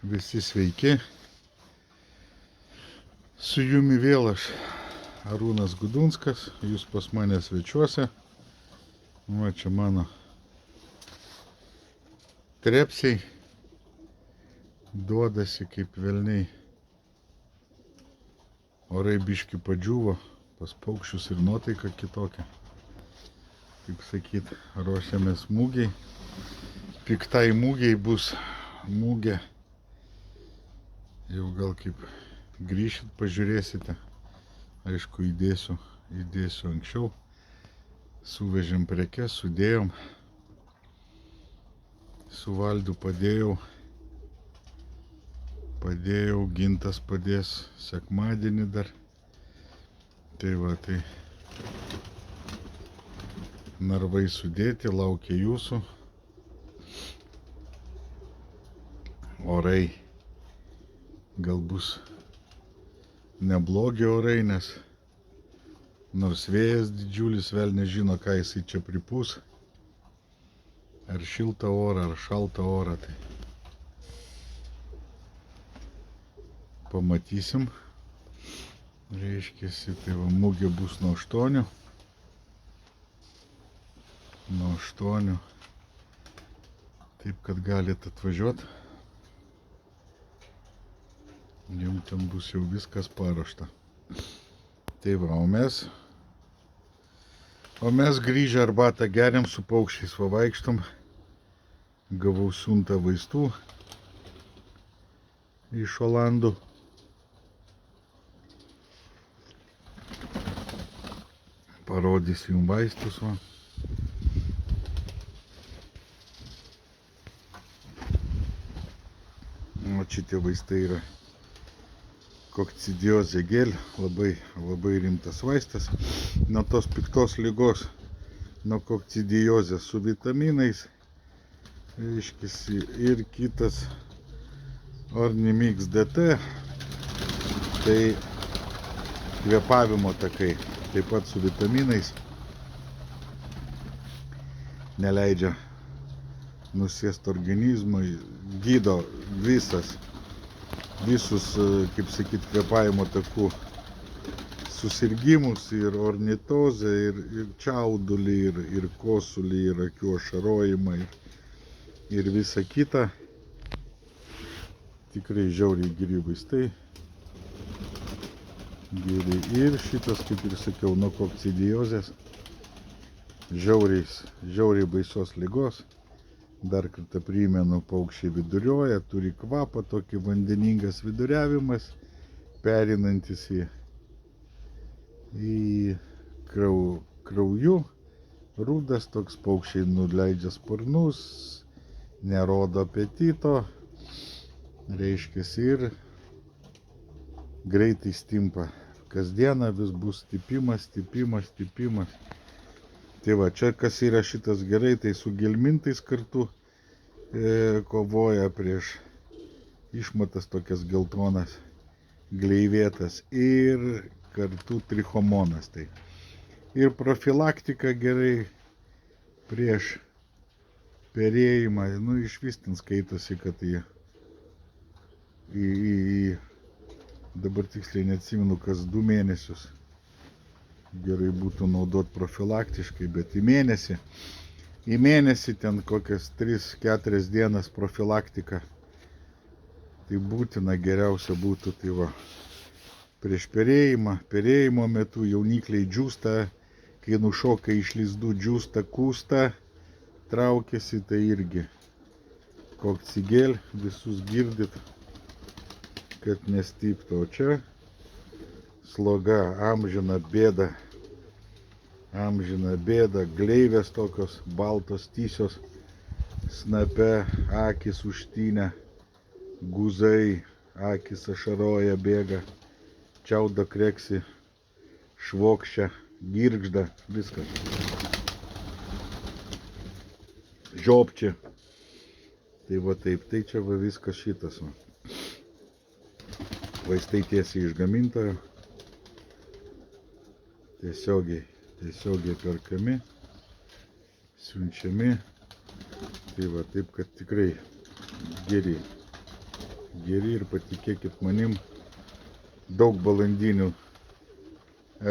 Visi sveiki. Su jumi vėl aš, Arūnas Gudunskas, jūs pas mane svečiuose. Va čia mano trepsiai duodasi kaip velniai. Orai biški padžiuvo, pas paukščius ir nuotaika kitokia. Kaip sakyt, ruošiamės mūgiai. Piktai mūgiai bus mūgė. Jau gal kaip grįšit, pažiūrėsite. Aišku, įdėsiu anksčiau. Suvežėm prekes, sudėjom. Su Valdu padėjau, Gintas padės sekmadienį dar. Tai va, tai narvai sudėti, laukia jūsų. Orai gal bus neblogi orai, nes nors vėjas didžiulis, vėl nežino, ką jisai čia pripūs. Ar šiltą orą, ar šaltą orą, tai pamatysim. Reiškiasi, tai va, mūgė bus nuo 8. Nuo 8. Taip, kad galite atvažiuoti. Jums ten bus jau viskas paruošta. Tai va, o mes grįžę arbatą geriam, su paukščiais vaikštom. Gavau siuntą vaistų iš Olandų. Parodysiu jums vaistus. Va. O šitie vaistai yra kokcidiozė gel, labai rimtas vaistas. Nuo tos piktos ligos, nuo kokcidiozės su vitaminais. Reiškiasi, ir kitas Ornimix DT, tai kvėpavimo takai, taip pat su vitaminais. Neleidžia nusėsti organizmui, gydo visus, kaip sakyt, kvėpavimo takų susirgimus, ir ornitozę, ir čiaudulį, ir kosulį, ir akių ašarojimą, ir visa kita. Tikrai žiauriai geri vaistai. Geri. Ir šitas, kaip ir sakiau, nuo kokcidiozės. Žiauriai baisios ligos. Dar kartą primenu, paukščiai viduriuoja, turi kvapą, tokį vandeningas viduriavimas, perinantis į krauju. Rudas toks, paukščiai nuleidžia sparnus, nerodo apetito, reiškiasi, ir greitai stimpa. Kasdieną vis bus stipimas. Tai va, čia kas yra šitas gerai, tai su gelmintais kartu kovoja prieš išmatas tokias geltonas, gleivėtas, ir kartu trichomonas. Tai. Ir profilaktika gerai prieš perėjimą. Nu, išvis ten skaitosi, kad dabar tiksliai neatsimenu, kas 2 mėnesius. Gerai būtų naudoti profilaktiškai, bet į mėnesį ten kokias 3-4 dienas profilaktika. Tai būtina, geriausia būtų, tai va, prieš perėjimo metu jaunikliai džiūsta, kai nušoka iš lizdų, džiūsta, kūsta, traukiasi, tai irgi kokcigel, visus girdit, kad nestyptų. O čia sloga, amžina bėda, gleivės tokios baltos, tysios, snape, akis užtynę, guzai, akis ašaroja, bėga, čiauda, kreksi, švokščia, girgžda, viskas. Žiopčia. Tai va taip, tai čia va viskas šitas. Va. Vaistai tiesiai iš gamintojo. Tiesiogiai perkami, siunčiami. Tai va, taip, kad tikrai geri. geri ir patikėkit manim, daug balandinių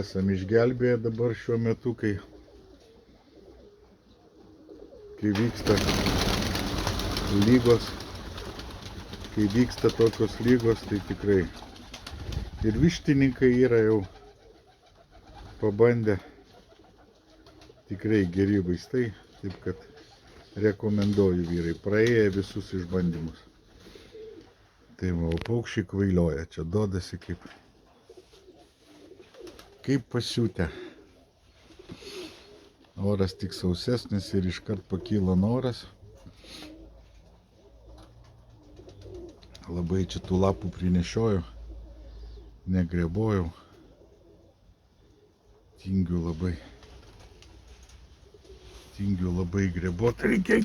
esam išgelbėję dabar šiuo metu, kai vyksta lygos, tai tikrai. Ir vištininkai yra jau pabandę, tikrai geri vaistai, taip kad rekomenduoju vyrai, praėję visus išbandymus. Tai va, o paukščiai kvailioja, čia duodasi kaip pasiutę. Oras tik sausesnis ir iškart pakyla noras. Labai čia tų lapų prinešioju, negrebojau. Tingiu labai grebot reikia.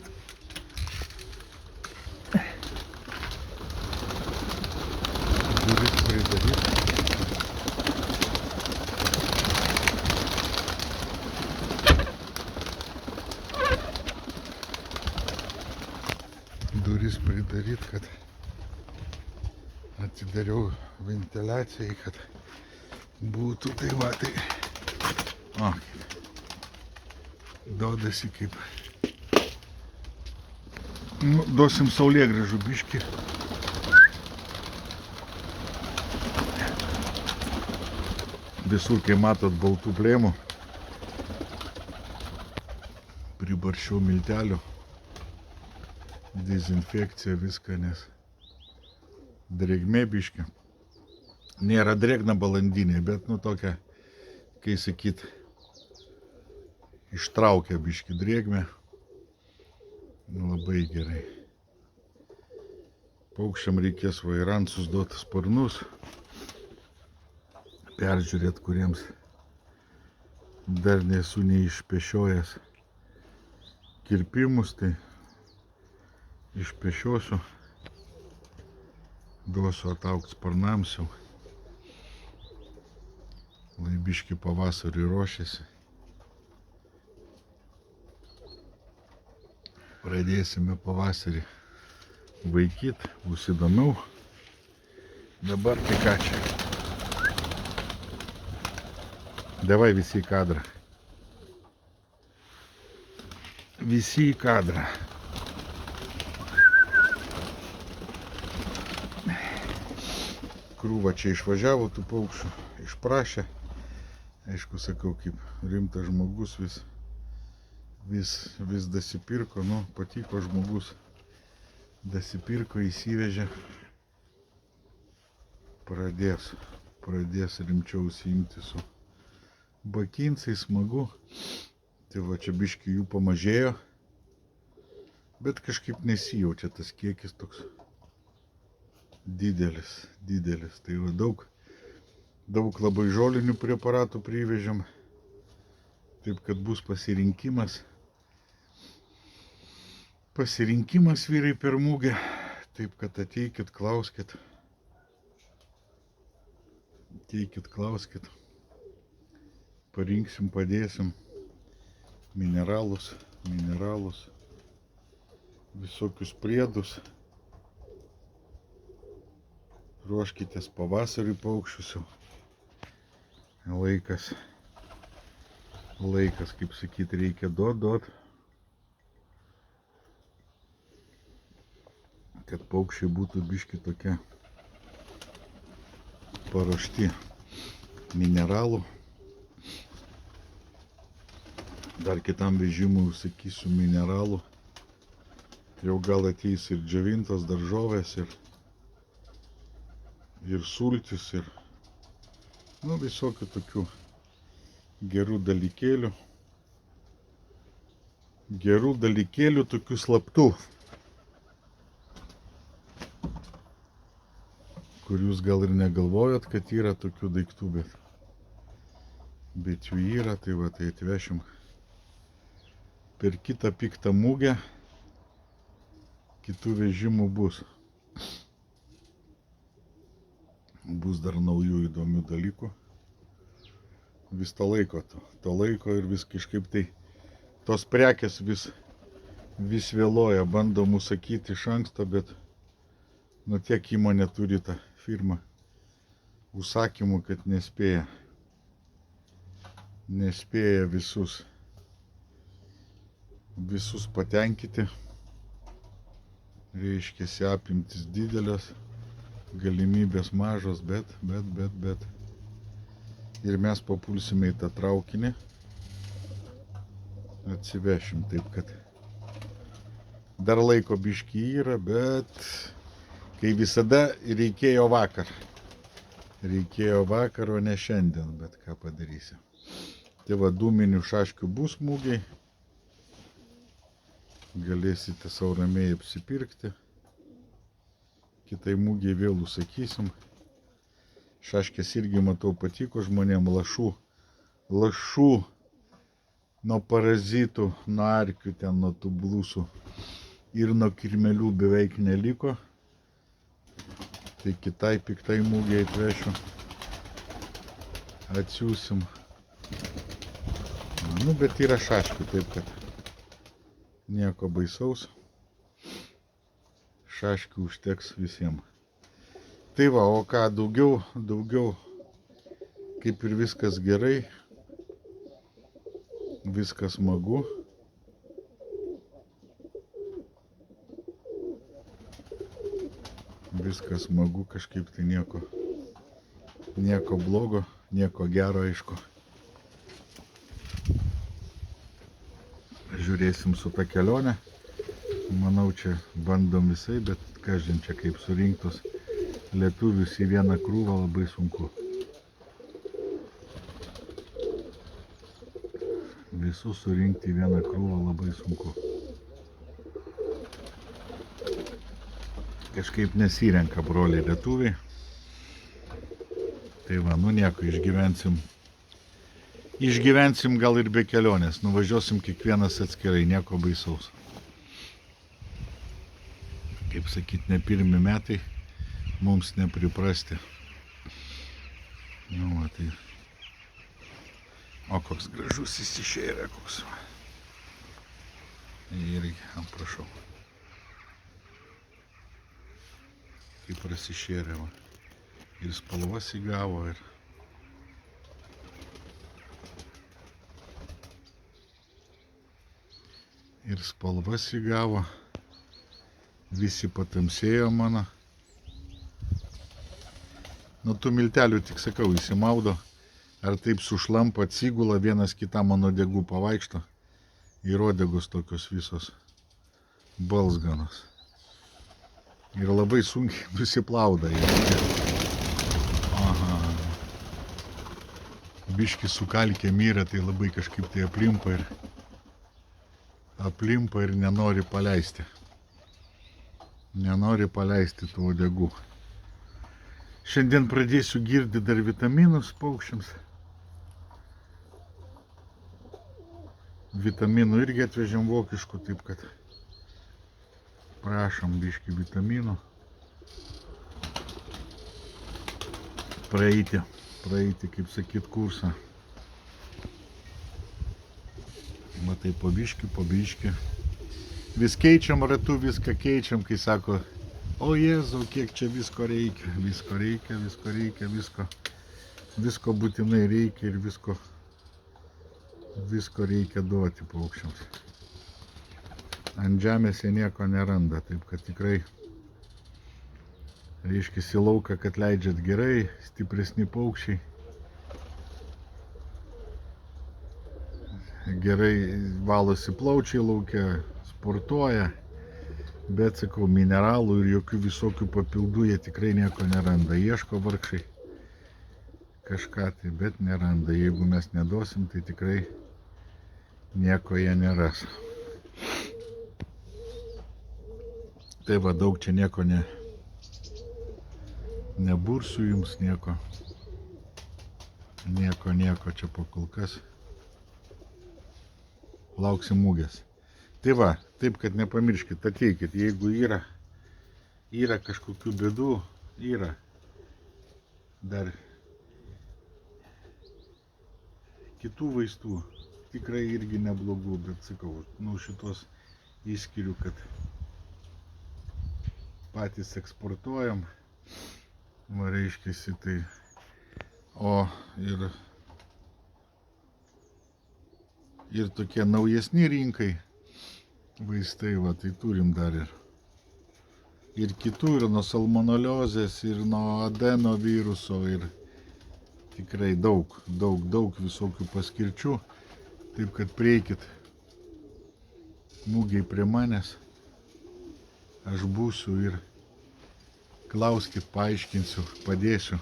Duris pridaryt. Duris pridaryt, kad atidariau ventiliacijai, kad būtų tai va, tai duodasi kaip. Duosim saulėgrąžų biškį. Visur, kai matot, baltų plėmų. Pribaršiau miltelių. Dezinfekcija viską, nes drėgmė biškį. Nėra drėgna balandinė, bet tokia, kai sakyt, ištraukia biškį drėgmę. Labai gerai. Paukščiam reikės vairansus duoti sparnus. Peržiūrėt, kuriems dar nesu neišpešiojęs kirpimus, tai išpešiosiu. Duosiu ataugt sparnams jau. Laibiški pavasarį ruošiasi. Pradėsime pavasarį vaikyt, bus įdomiau. Dabar tai ką čia? Davai visi į kadrą. Visi į kadrą. Krūva čia išvažiavo tų paukščių, išprašė. Aišku, sakau, kaip rimtas žmogus vis dasipirko, patiko žmogus, dasipirko, įsivežė. Pradės rimčiau užsiimti su bakinsais, smagu. Tai va, čia biškį jų pamažėjo, bet kažkaip nesijaučia tas kiekis toks didelis. Tai va, daug labai žolinių preparatų privežėm, taip kad bus pasirinkimas vyrai per mugę, taip kad ateikit, klauskit, parinksim, padėsim mineralus, visokius priedus. Ruoškitės pavasarį paukščius jau. Laikas, kaip sakyt, reikia duot. Kad paukščiai būtų biški tokie paruošti mineralų. Dar kitam vežimui užsakysiu mineralų. Jau gal ateis ir džiovintos daržovės, ir sultis, ir visokių tokių gerų dalykėlių, tokių slaptų, kur jūs gal ir negalvojat, kad yra tokių daiktų, bet jų yra. Tai va, tai atvešim per kitą piktą mugę, kitų vežimų bus. Bus dar naujų įdomių dalykų. Vis to laiko ir vis kažkaip tai tos prekės vis vėluoja. Bandom užsakyti iš anksto, bet Nu tiek įmonė turi tą firmą užsakymų, kad nespėja visus patenkinti. Reiškiasi apimtis didelės, galimybės mažos, bet. Ir mes papulsime į tą traukinį. Atsivešim, taip kad dar laiko biškį yra, bet kai visada reikėjo vakar. Reikėjo vakar, o ne šiandien, bet ką padarysi. Tai va, dūminių šaškių bus mūgiai. Galėsite sau ramiai apsipirkti. Kitai mūgiai vėl užsakysim. Šaškės irgi, matau, patiko žmonėm. Lašų nuo parazitų, nuo arkių, ten nuo tų blusų ir nuo kirmelių beveik neliko. Tai kitai piktai mūgiai atvešiu. Atsiūsim. Nu, bet yra šaškių, taip kad nieko baisaus. Šaškių užteks visiems. Tai va, o ką daugiau, kaip ir viskas gerai. Viskas smagu. Viskas smagu, kažkaip tai nieko blogo, nieko gero, aišku. Žiūrėsim su ta kelionė. Manau, čia bandom visai, bet kažin čia kaip surinktus lietuvius į vieną krūvą labai sunku. Visus surinkti į vieną krūvą labai sunku. Kažkaip nesirenka broliai lietuviai. Tai va, nu nieko, išgyvensim gal ir be kelionės. Nuvažiuosim kiekvienas atskirai, nieko baisaus. Kaip sakyt, ne pirmi metai, mums nepriprasti. Nu, va, tai. O koks gražus jis išėjo, koks. Irgi, prašau. Kaip prasišėrė, va. Ir spalvas įgavo, ir spalvas įgavo. Visi patamsėjo mano. Nu, tų miltelių tik sakau, įsimaudo. Ar taip sušlampa, atsigula, vienas kitam mano degų pavaikšto. Ir uodegos tokios visos balzganos. Ir labai sunkiai nusiplauda. Aha. Biški sukalkė myrą, tai labai kažkaip tai aplimpa ir nenori paleisti. Nenori paleisti tų uodegų. Šiandien pradėsiu girdi dar vitaminus paukščiams. Vitaminų irgi atvežėm vokiškų, taip kad prašom biškį vitaminų. Praeiti, kaip sakyt, kursą. Matai, po biškį. Vis keičiam ratu, viską keičiam, kai sako, o Jėzau, kiek čia visko reikia. Visko būtinai reikia ir visko reikia duoti paukščiams. Ant žemės jie nieko neranda, taip kad tikrai reiškiasi lauką, kad leidžiat gerai, stipresni paukščiai. Gerai valosi plaučiai lauke, sportuoja, bet sakau, mineralų ir jokių visokių papildų jie tikrai nieko neranda. Ieško vargšai kažką tai, bet neranda. Jeigu mes neduosim, tai tikrai nieko jie neras. Tai va, daug čia nieko nebursiu jums, nieko čia po kol kas. Lauksim mugės. Tai va, taip kad nepamirškit, ateikit, jeigu yra kažkokių bėdų, yra dar kitų vaistų, tikrai irgi neblogų, bet sakau, nu šitos įskiriu, kad patys eksportuojam. Va, reiškiasi tai. O ir tokie naujesni rinkai vaistai, va, tai turim dar ir kitų, ir nuo salmoneliozės, ir nuo adeno viruso, ir tikrai daug visokių paskirčių. Taip kad prieikit mūgiai prie manęs, aš būsiu ir klauskit, paaiškinsiu, padėsiu.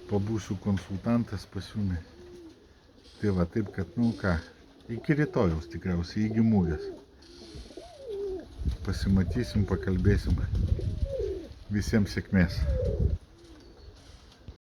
Pabūsiu konsultantas pas jumi. Tai va, taip kad, nu ką, iki rytojaus tikriausiai, iki mūgės. Pasimatysim, pakalbėsim. Visiems sėkmės.